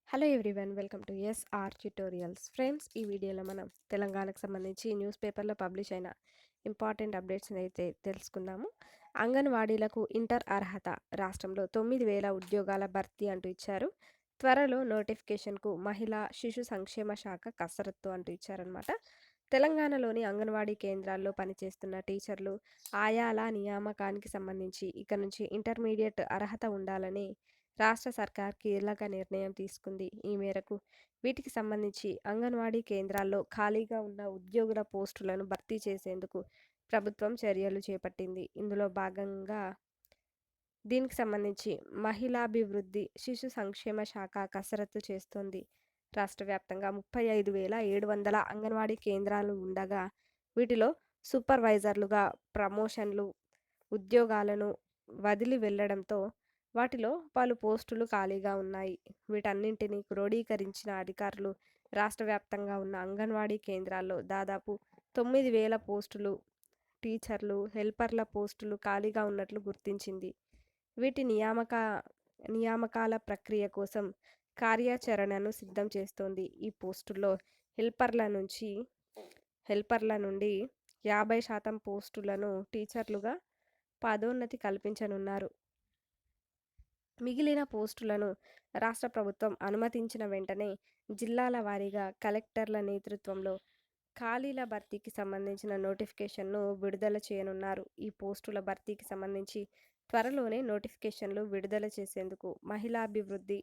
Hello everyone, welcome to SR tutorials. Friends, ఈ వీడియోలో మనం తెలంగాణకు సంబంధించి న్యూస్ పేపర్లో పబ్లిష్ అయిన ఇంపార్టెంట్ అప్డేట్స్ని అయితే తెలుసుకుందాము. అంగన్వాడీలకు ఇంటర్ అర్హత, రాష్ట్రంలో 9,000 ఉద్యోగాల భర్తీ అంటూ ఇచ్చారు. త్వరలో నోటిఫికేషన్కు మహిళా శిశు సంక్షేమ శాఖ కసరత్తు అంటూ ఇచ్చారనమాట. తెలంగాణలోని అంగన్వాడీ కేంద్రాల్లో పనిచేస్తున్న టీచర్లు, ఆయాల నియామకానికి సంబంధించి ఇక నుంచి ఇంటర్మీడియట్ అర్హత ఉండాలని రాష్ట్ర సర్కార్ కీలక నిర్ణయం తీసుకుంది. ఈ మేరకు వీటికి సంబంధించి అంగన్వాడీ కేంద్రాల్లో ఖాళీగా ఉన్న ఉద్యోగుల పోస్టులను భర్తీ చేసేందుకు ప్రభుత్వం చర్యలు చేపట్టింది. ఇందులో భాగంగా దీనికి సంబంధించి మహిళాభివృద్ధి, శిశు సంక్షేమ శాఖ కసరత్తు చేస్తోంది. రాష్ట్ర వ్యాప్తంగా 35,700 అంగన్వాడీ కేంద్రాలు ఉండగా వీటిలో సూపర్వైజర్లుగా ప్రమోషన్లు, ఉద్యోగాలను వదిలి వెళ్లడంతో వాటిలో పలు పోస్టులు ఖాళీగా ఉన్నాయి. వీటన్నింటినీ క్రోడీకరించిన అధికారులు రాష్ట్ర వ్యాప్తంగా ఉన్న అంగన్వాడీ కేంద్రాల్లో దాదాపు 9,000 పోస్టులు, టీచర్లు, హెల్పర్ల పోస్టులు ఖాళీగా ఉన్నట్లు గుర్తించింది. వీటి నియామకాల ప్రక్రియ కోసం కార్యాచరణను సిద్ధం చేస్తోంది. ఈ పోస్టుల్లో హెల్పర్ల నుండి 50% పోస్టులను టీచర్లుగా పదోన్నతి కల్పించనున్నారు. మిగిలిన పోస్టులను రాష్ట్ర ప్రభుత్వం అనుమతించిన వెంటనే జిల్లాల వారీగా కలెక్టర్ల నేతృత్వంలో ఖాళీల భర్తీకి సంబంధించిన నోటిఫికేషన్ను విడుదల చేయనున్నారు. ఈ పోస్టుల భర్తీకి సంబంధించి త్వరలోనే నోటిఫికేషన్లు విడుదల చేసేందుకు మహిళాభివృద్ధి,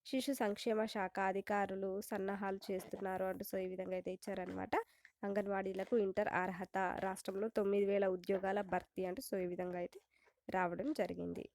శిశు సంక్షేమ శాఖ అధికారులు సన్నాహాలు చేస్తున్నారు అంటూ ఈ విధంగా అయితే ఇచ్చారనమాట. అంగన్వాడీలకు ఇంటర్ అర్హత, రాష్ట్రంలో 9,000 ఉద్యోగాల భర్తీ అంటూ ఈ విధంగా అయితే రావడం జరిగింది.